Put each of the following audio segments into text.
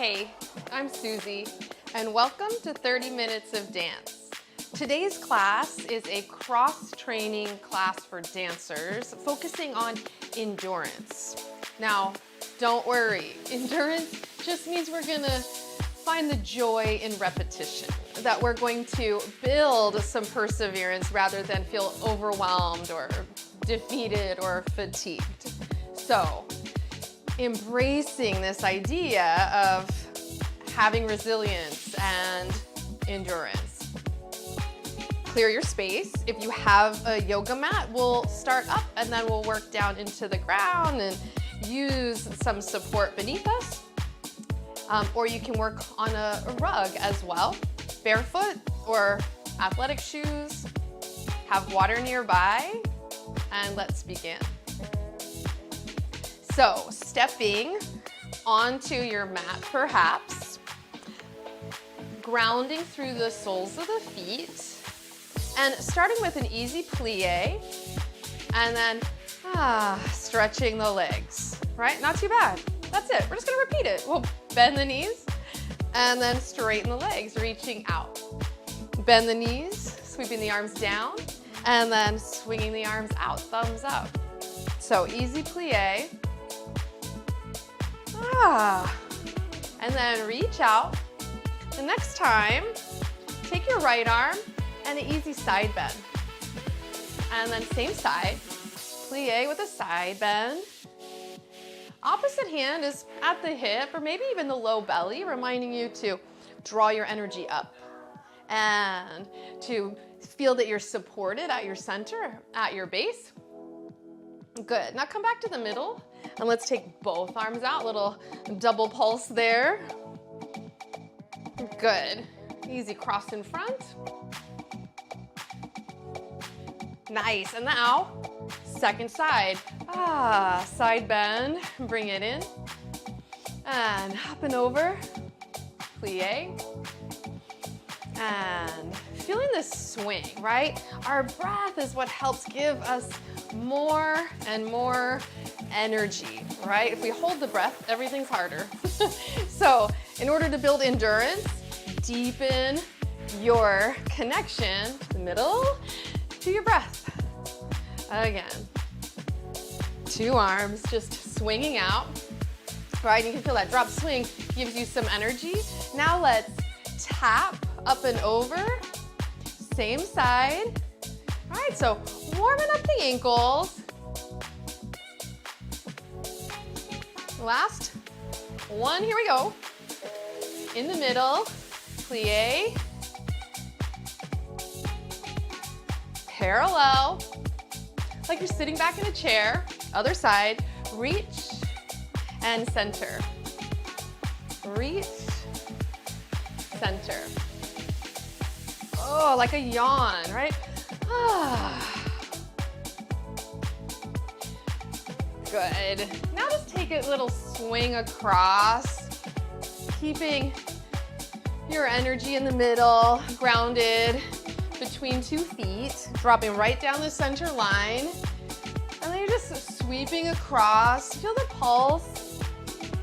Hey, I'm Suzy, and welcome to 30 Minutes of Dance. Today's class is a cross-training class for dancers focusing on endurance. Now, don't worry, endurance just means we're gonna find the joy in repetition, that we're going to build some perseverance rather than feel overwhelmed or defeated or fatigued. So, embracing this idea of having resilience and endurance. Clear your space. If you have a yoga mat, we'll start up and then we'll work down into the ground and use some support beneath us. Or you can work on a rug as well, barefoot or athletic shoes. Have water nearby, and let's begin. So, stepping onto your mat perhaps, grounding through the soles of the feet, and starting with an easy plie, and then stretching the legs, right? Not too bad. That's it. We're just gonna repeat it. We'll bend the knees, and then straighten the legs, reaching out. Bend the knees, sweeping the arms down, and then swinging the arms out, thumbs up. So, easy plie. And then reach out. The next time, take your right arm and an easy side bend. And then same side, plie with a side bend. Opposite hand is at the hip or maybe even the low belly, reminding you to draw your energy up and to feel that you're supported at your center, at your base. Good. Now come back to the middle and let's take both arms out. Little double pulse there. Good. Easy cross in front. Nice. And now, second side. Side bend. Bring it in. And up and over. Plie. And feeling this swing, right? Our breath is what helps give us more and more energy, right? If we hold the breath, everything's harder. So, in order to build endurance, deepen your connection to the middle, to your breath. Again, two arms just swinging out, right? You can feel that drop swing gives you some energy. Now let's tap up and over, same side. All right, so warming up the ankles. Last one, here we go. In the middle, plie. Parallel, like you're sitting back in a chair. Other side, reach and center. Reach, center. Oh, like a yawn, right? Good. Now just take a little swing across, keeping your energy in the middle, grounded between 2 feet, dropping right down the center line. And then you're just sweeping across. Feel the pulse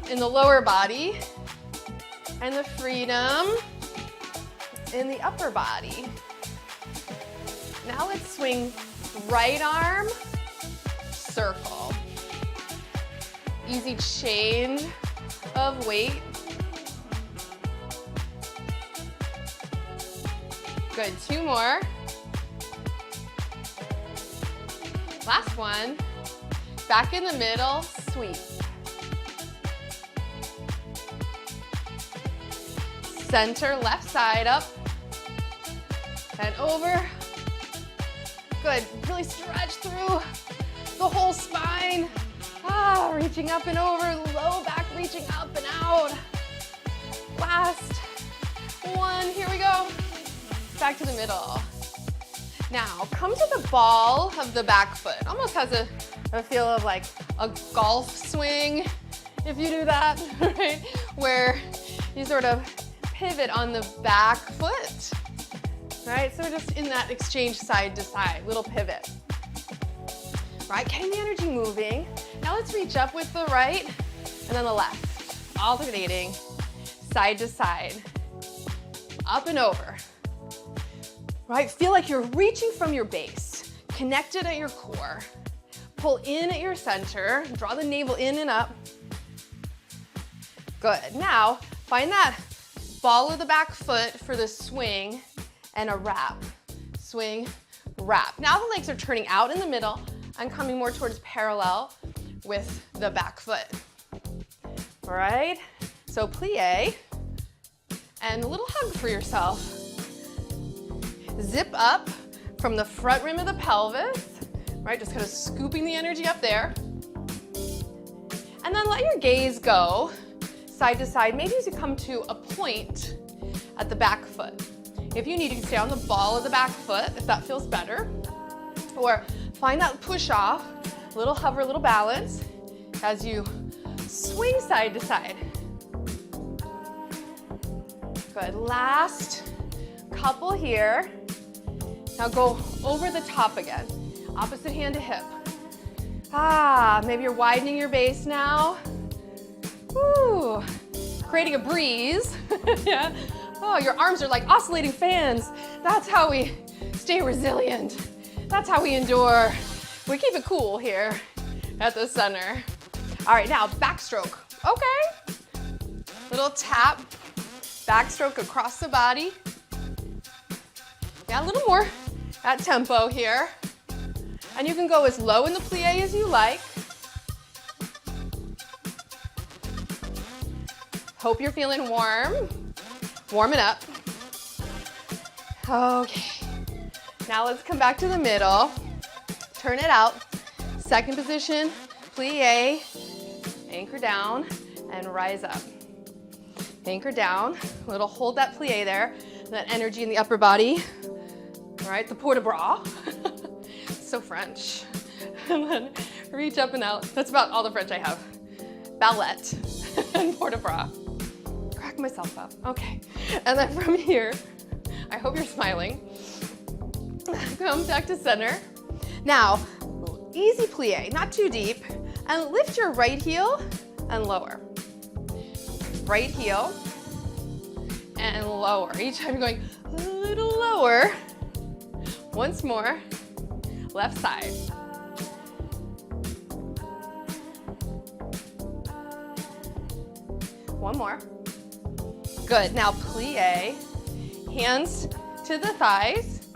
in the lower body and the freedom in the upper body. Now let's swing right arm, circle. Easy change of weight. Good, 2 more. Last one. Back in the middle, sweep. Center, left side up and over. Good, really stretch through the whole spine. Reaching up and over, low back reaching up and out. Last one, here we go. Back to the middle. Now, come to the ball of the back foot. Almost has a feel of like a golf swing, if you do that, right? Where you sort of pivot on the back foot, right? So we're just in that exchange side to side, little pivot. Right, getting the energy moving. Now let's reach up with the right and then the left, alternating. side to side, up and over. Right, feel like you're reaching from your base, connected at your core. Pull in at your center, draw the navel in and up. Good, now find that ball of the back foot for the swing and a wrap. Swing, wrap. Now the legs are turning out in the middle and coming more towards parallel with the back foot. All right, so plie and a little hug for yourself. Zip up from the front rim of the pelvis, right? Just kind of scooping the energy up there. And then let your gaze go side to side, maybe as you come to a point at the back foot. If you need, you can stay on the ball of the back foot if that feels better. Or find that push off, little hover, little balance as you swing side to side. Good, last couple here. Now go over the top again. Opposite hand to hip. Maybe you're widening your base now. Woo, creating a breeze. Yeah. Oh, your arms are like oscillating fans. That's how we stay resilient. That's how we endure. We keep it cool here at the center. All right, now backstroke. Okay. Little tap, backstroke across the body. Yeah, a little more at tempo here. And you can go as low in the plie as you like. Hope you're feeling warm. Warm it up. Okay. Now let's come back to the middle. Turn it out. Second position, plie. Anchor down and rise up. Anchor down. A little hold that plie there. That energy in the upper body. All right, the port-de-bras. So French. And then reach up and out. That's about all the French I have. Ballette and port-de-bras. Crack myself up. Okay. And then from here, I hope you're smiling. Come back to center. Now, easy plie, not too deep. And lift your right heel and lower. Right heel and lower. Each time you're going a little lower. Once more. Left side. One more. Good, now plie, hands to the thighs,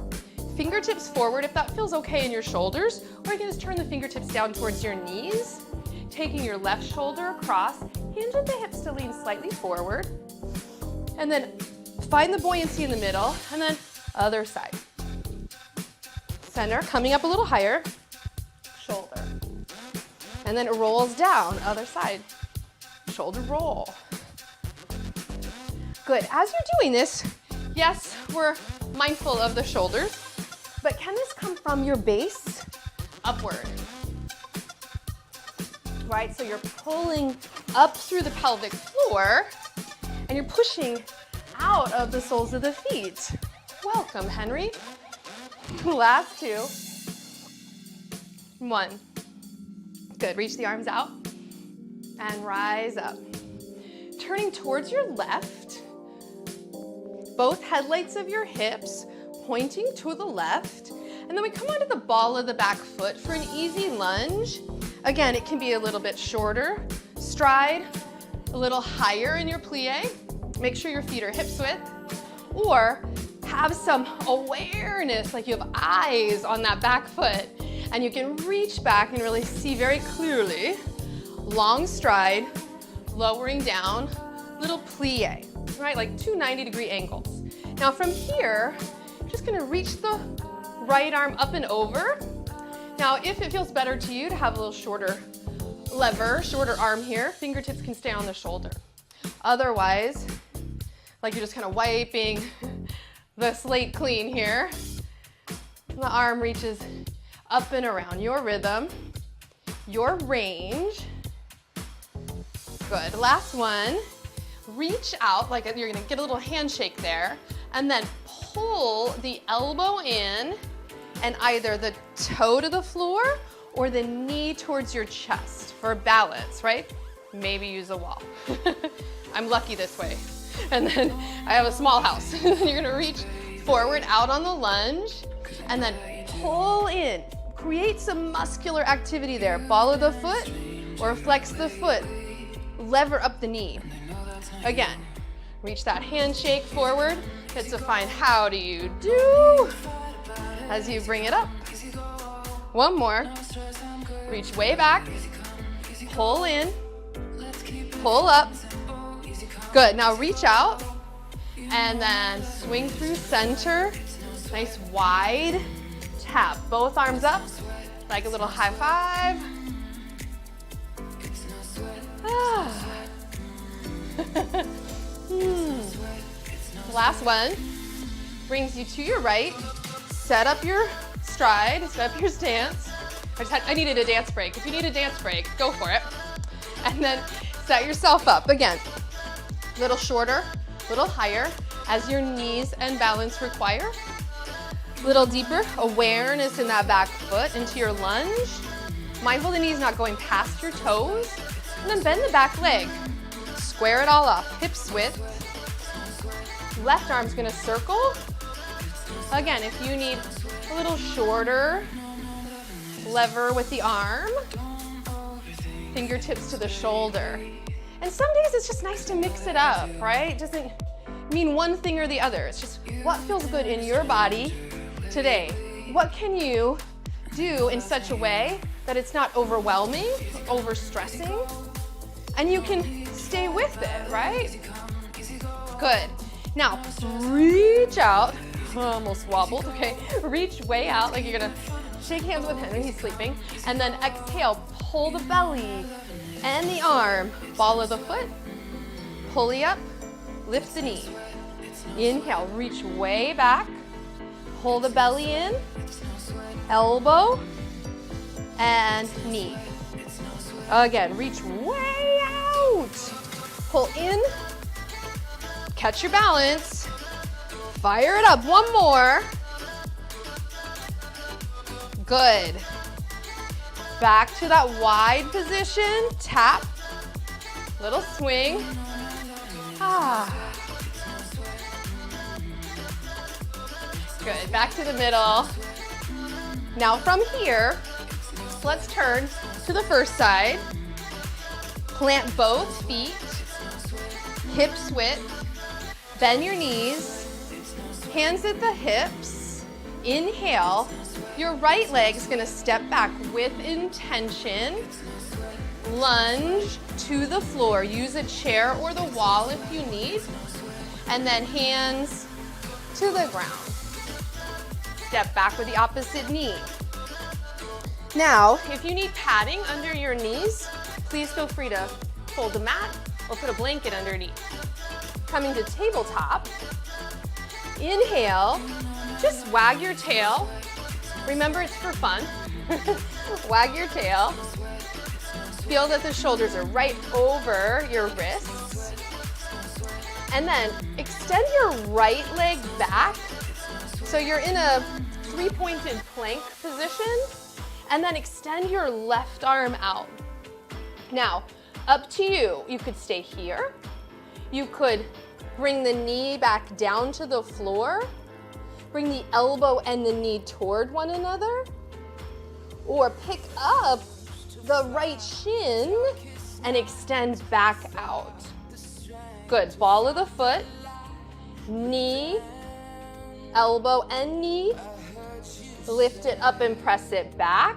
fingertips forward if that feels okay in your shoulders, or you can just turn the fingertips down towards your knees, taking your left shoulder across, hinge at the hips to lean slightly forward, and then find the buoyancy in the middle, and then other side. Center, coming up a little higher, shoulder. And then it rolls down, other side, shoulder roll. Good, as you're doing this, yes, we're mindful of the shoulders, but can this come from your base upward? Right, so you're pulling up through the pelvic floor and you're pushing out of the soles of the feet. Welcome, Henry. Last two. One. Good, reach the arms out and rise up. Turning towards your left, both headlights of your hips pointing to the left, and then we come onto the ball of the back foot for an easy lunge. Again, it can be a little bit shorter, stride, a little higher in your plie. Make sure your feet are hips width, or have some awareness, like you have eyes on that back foot, and you can reach back and really see very clearly. Long stride, lowering down, little plie, right? Like two 90-degree angles. Now from here, you're just gonna reach the right arm up and over. Now, if it feels better to you to have a little shorter lever, shorter arm here, fingertips can stay on the shoulder. Otherwise, like you're just kind of wiping the slate clean here. The arm reaches up and around, your rhythm, your range. Good, last one. Reach out, like you're gonna get a little handshake there, and then pull the elbow in and either the toe to the floor or the knee towards your chest for balance, right? Maybe use a wall. I'm lucky this way. And then I have a small house. You're gonna reach forward out on the lunge and then pull in. Create some muscular activity there. Ball of the foot or flex the foot. Lever up the knee. Again, reach that handshake forward. It's a fine how do you do as you bring it up. One more. Reach way back. Pull in. Pull up. Good. Now reach out and then swing through center. Nice wide tap. Both arms up like a little high five. Last one. Brings you to your right. Set up your stride. Set up your stance. I needed a dance break. If you need a dance break, go for it. And then set yourself up. Again, little shorter, little higher as your knees and balance require. Little deeper awareness in that back foot into your lunge. Mindful the knees not going past your toes. And then bend the back leg. Square it all up, hips width. Left arm's gonna circle. Again, if you need a little shorter, lever with the arm. Fingertips to the shoulder. And some days it's just nice to mix it up, right? It doesn't mean one thing or the other. It's just what feels good in your body today. What can you do in such a way that it's not overwhelming, overstressing, and you can stay with it, right? Good. Now, reach out. Almost wobbled, okay? Reach way out like you're gonna shake hands with him, he's sleeping. And then exhale, pull the belly and the arm. Ball of the foot, pulley up, lift the knee. Inhale, reach way back. Pull the belly in, elbow and knee. Again, reach way out. Pull in, catch your balance. Fire it up, one more. Good. Back to that wide position, tap, little swing. Good, back to the middle. Now from here, let's turn to the first side. Plant both feet, hips width, bend your knees, hands at the hips. Inhale, your right leg's gonna step back with intention. Lunge to the floor. Use a chair or the wall if you need. And then hands to the ground. Step back with the opposite knee. Now, if you need padding under your knees, please feel free to fold the mat or put a blanket underneath. Coming to tabletop. Inhale, just wag your tail. Remember, it's for fun. Wag your tail. Feel that the shoulders are right over your wrists. And then extend your right leg back. So you're in a three-pointed plank position. And then extend your left arm out. Now, up to you. You could stay here. You could bring the knee back down to the floor. Bring the elbow and the knee toward one another. Or pick up the right shin and extend back out. Good, ball of the foot, knee, elbow and knee. Lift it up and press it back.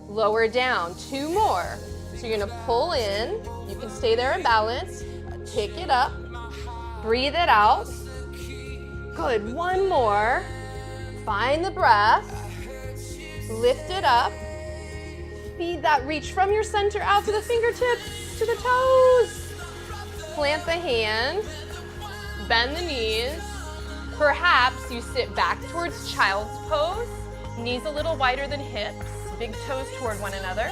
Lower down, two more. So you're gonna pull in, you can stay there in balance, pick it up, breathe it out. Good, one more. Find the breath, lift it up. Feed that reach from your center out to the fingertips, to the toes. Plant the hands, bend the knees. Perhaps you sit back towards child's pose, knees a little wider than hips, big toes toward one another.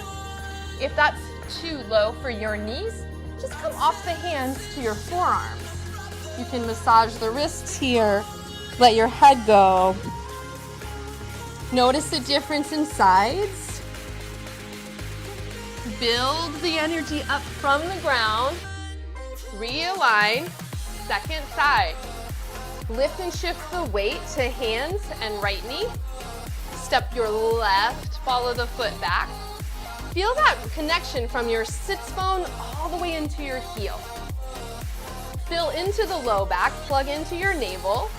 If that's too low for your knees, just come off the hands to your forearms. You can massage the wrists here, let your head go. Notice the difference in sides. Build the energy up from the ground. Realign. Second side. Lift and shift the weight to hands and right knee. Step your left, follow the foot back. Feel that connection from your sits bone all the way into your heel. Fill into the low back, plug into your navel,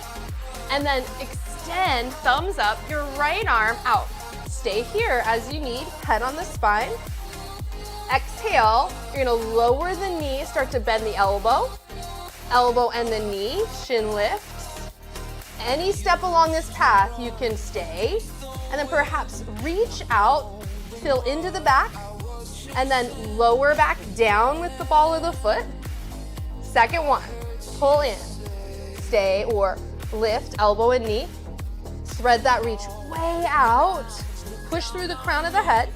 and then extend, thumbs up, your right arm out. Stay here as you need, head on the spine. Exhale, you're gonna lower the knee, start to bend the elbow. Elbow and the knee, shin lifts. Any step along this path, you can stay, and then perhaps reach out, fill into the back, and then lower back down with the ball of the foot. Second one, pull in, stay or lift, elbow and knee. Thread that reach way out, push through the crown of the head,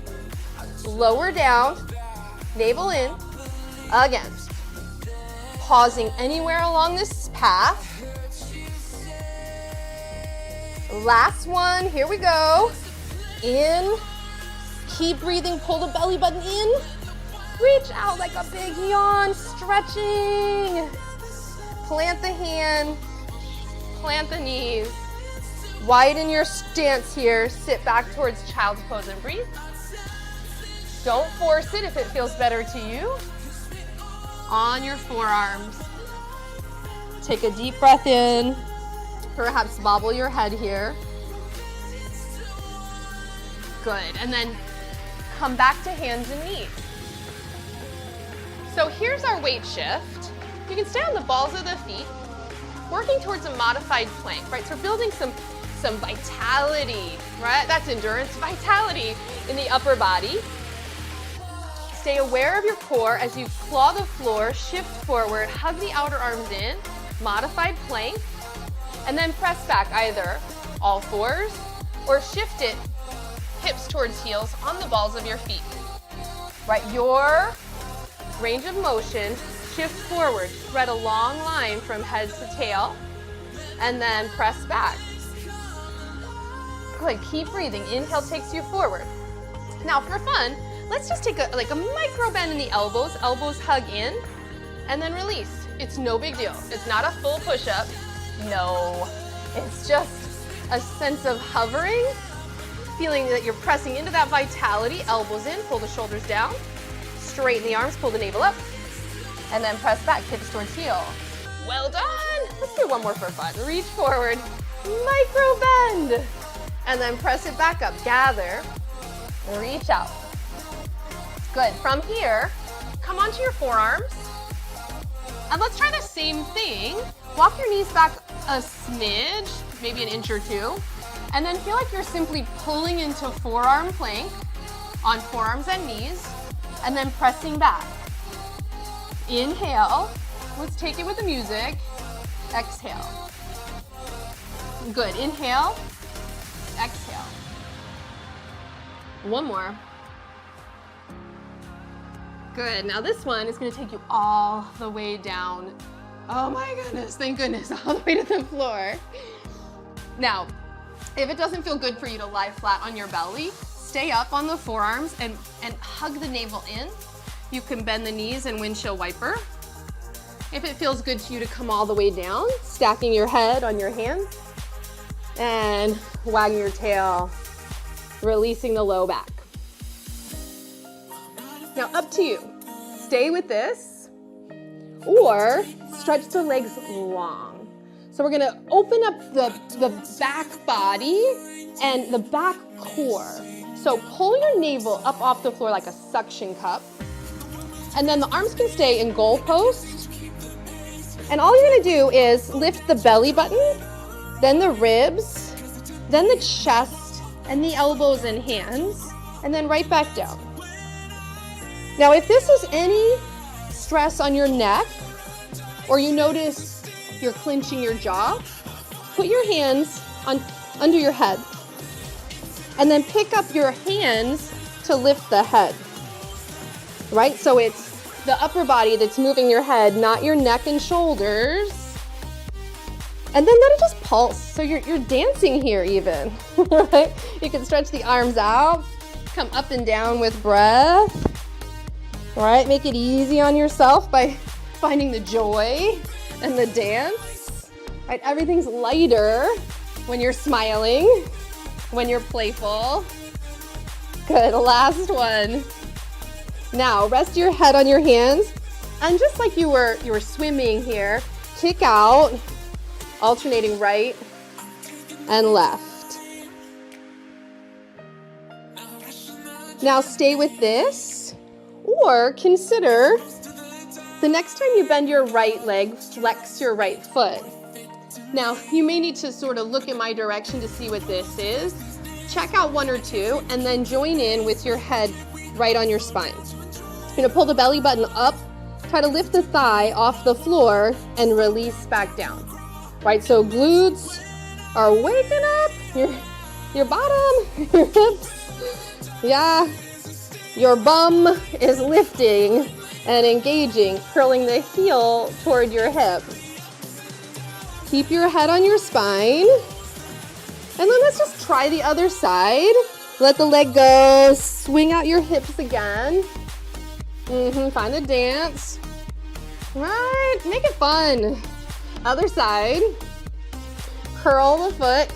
lower down, navel in, again. Pausing anywhere along this path. Last one, here we go. In, keep breathing, pull the belly button in. Reach out like a big yawn, stretching. Plant the hand, plant the knees. Widen your stance here, sit back towards child's pose and breathe. Don't force it if it feels better to you. On your forearms. Take a deep breath in. Perhaps bobble your head here. Good, and then come back to hands and knees. So here's our weight shift. You can stay on the balls of the feet, working towards a modified plank, right? So we're building some vitality, right? That's endurance, vitality in the upper body. Stay aware of your core as you claw the floor, shift forward, hug the outer arms in, modified plank, and then press back either all fours or shift it hips towards heels on the balls of your feet. Right, your range of motion, shift forward, thread a long line from head to tail, and then press back. Good, keep breathing. Inhale takes you forward. Now for fun, let's just take a micro bend in the elbows. Elbows hug in, and then release. It's no big deal. It's not a full push-up. No, it's just a sense of hovering, feeling that you're pressing into that vitality. Elbows in, pull the shoulders down, straighten the arms, pull the navel up, and then press back, hips towards heel. Well done. Let's do one more for fun. Reach forward, micro bend, and then press it back up. Gather, reach out. Good. From here, come onto your forearms, and let's try the same thing. Walk your knees back a smidge, maybe an inch or two, and then feel like you're simply pulling into forearm plank on forearms and knees, and then pressing back. Inhale. Let's take it with the music. Exhale. Good. Inhale. Exhale. One more. Good. Now this one is going to take you all the way down. Oh my goodness, thank goodness, all the way to the floor. Now, if it doesn't feel good for you to lie flat on your belly, stay up on the forearms and hug the navel in. You can bend the knees and windshield wiper. If it feels good to you to come all the way down, stacking your head on your hands and wagging your tail, releasing the low back. Now up to you. Stay with this or stretch the legs long. So we're gonna open up the back body and the back core. So pull your navel up off the floor like a suction cup. And then the arms can stay in goalpost. And all you're gonna do is lift the belly button, then the ribs, then the chest, and the elbows and hands, and then right back down. Now, if this is any stress on your neck, or you notice you're clenching your jaw, put your hands under your head, and then pick up your hands to lift the head, right? So it's the upper body that's moving your head, not your neck and shoulders. And then let it just pulse. So you're dancing here even, right? You can stretch the arms out, come up and down with breath. All right, make it easy on yourself by finding the joy and the dance, right? Everything's lighter when you're smiling, when you're playful. Good, last one. Now, rest your head on your hands, and just like you were swimming here, kick out, alternating right and left. Now stay with this, or consider the next time you bend your right leg, flex your right foot. Now, you may need to sort of look in my direction to see what this is. Check out one or two, and then join in with your head right on your spine. You're gonna pull the belly button up, try to lift the thigh off the floor, and release back down. Right, so glutes are waking up, your bottom, your hips, yeah. Your bum is lifting and engaging, curling the heel toward your hip. Keep your head on your spine. And then let's just try the other side. Let the leg go, swing out your hips again. Find the dance. Right, make it fun. Other side. Curl the foot,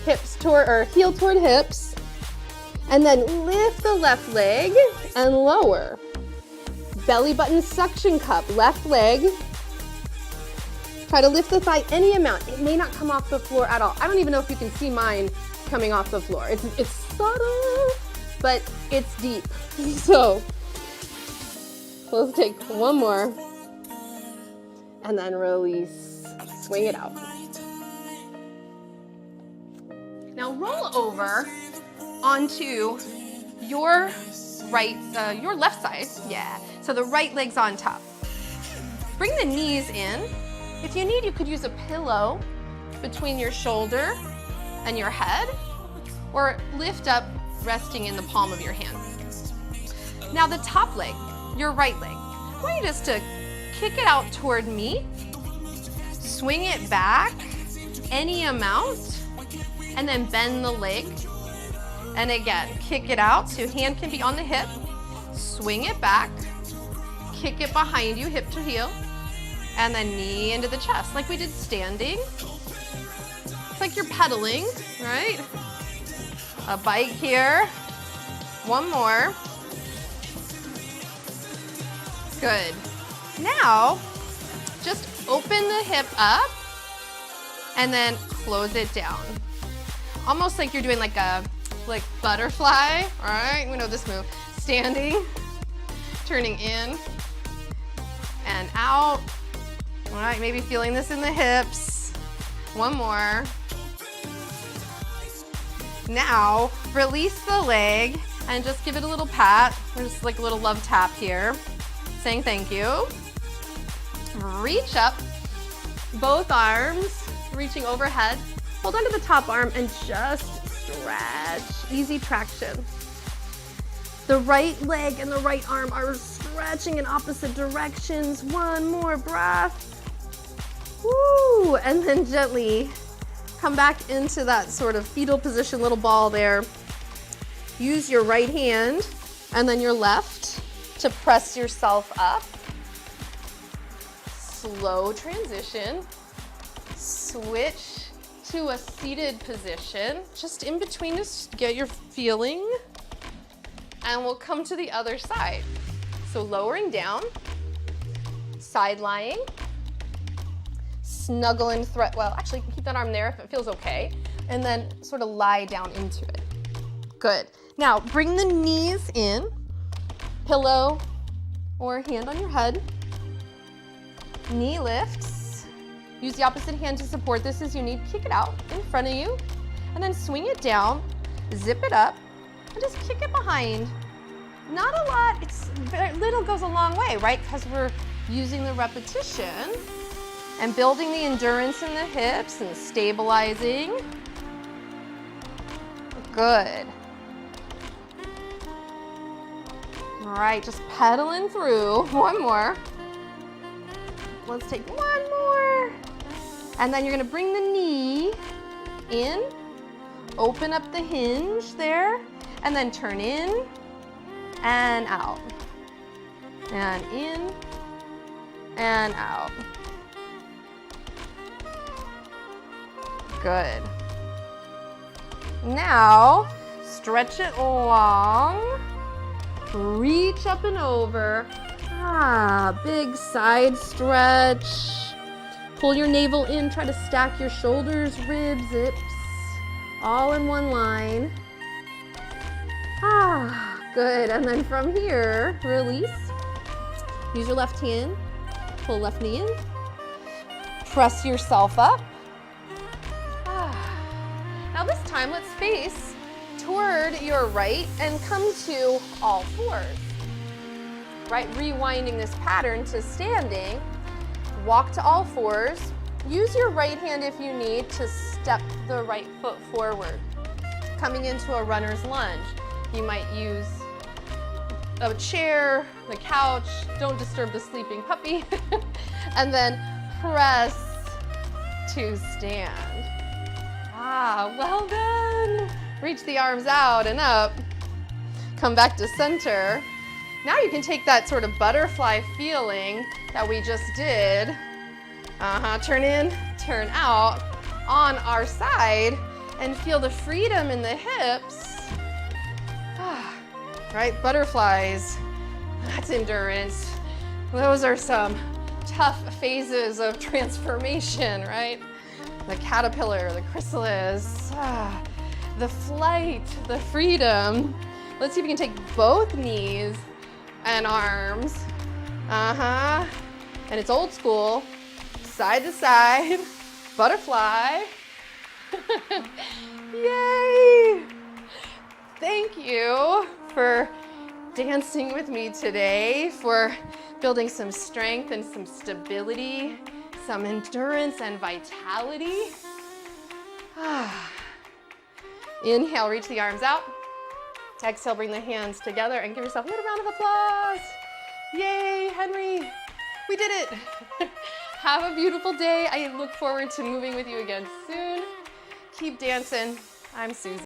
hips toward, or heel toward hips. And then lift the left leg and lower. Belly button suction cup, left leg. Try to lift the thigh any amount. It may not come off the floor at all. I don't even know if you can see mine coming off the floor. It's subtle, but it's deep. So let's take one more and then release, swing it out. Now roll over onto your your left side, yeah. So the right leg's on top. Bring the knees in. If you need, you could use a pillow between your shoulder and your head, or lift up, resting in the palm of your hand. Now the top leg, your right leg, I want you just to kick it out toward me, swing it back any amount, and then bend the leg. And again, kick it out, so hand can be on the hip, swing it back, kick it behind you, hip to heel, and then knee into the chest, like we did standing. It's like you're pedaling, right? A bike here. One more. Good. Now, just open the hip up and then close it down. Almost like you're doing like a butterfly, all right? We know this move. Standing, turning in and out. All right, maybe feeling this in the hips. One more. Now, release the leg and just give it a little pat. Or just like a little love tap here, saying thank you. Reach up, both arms, reaching overhead. Hold onto the top arm and just stretch, easy traction. The right leg and the right arm are stretching in opposite directions. One more breath. Woo! And then gently come back into that sort of fetal position, little ball there. Use your right hand and then your left to press yourself up. Slow transition. Switch to a seated position, just in between, just get your feeling. And we'll come to the other side. So lowering down, side lying, snuggle and well, actually keep that arm there if it feels okay, and then sort of lie down into it. Good. Now bring the knees in, pillow or hand on your head, knee lifts. Use the opposite hand to support this as you need. Kick it out in front of you, and then swing it down, zip it up, and just kick it behind. Not a lot, it's very little goes a long way, right? Because we're using the repetition and building the endurance in the hips and stabilizing. Good. All right, just pedaling through. One more. Let's take one more. And then you're gonna bring the knee in, open up the hinge there, and then turn in and out. And in and out. Good. Now, stretch it long. Reach up and over. Big side stretch. Pull your navel in, try to stack your shoulders, ribs, hips, all in one line. Good, and then from here, release. Use your left hand, pull left knee in. Press yourself up. Now this time, let's face toward your right and come to all fours. Right, rewinding this pattern to standing. Walk to all fours. Use your right hand if you need to step the right foot forward. Coming into a runner's lunge. You might use a chair, the couch, don't disturb the sleeping puppy, and then press to stand. Well done. Reach the arms out and up. Come back to center. Now you can take that sort of butterfly feeling that we just did. Turn in, turn out on our side and feel the freedom in the hips. Right, butterflies, that's endurance. Those are some tough phases of transformation, right? The caterpillar, the chrysalis, the flight, the freedom. Let's see if we can take both knees and arms. And it's old school, side to side, butterfly. Yay! Thank you for dancing with me today, for building some strength and some stability, some endurance and vitality. Inhale, reach the arms out. Exhale, bring the hands together and give yourself a little round of applause. Yay, Henry, we did it. Have a beautiful day. I look forward to moving with you again soon. Keep dancing. I'm Suzy.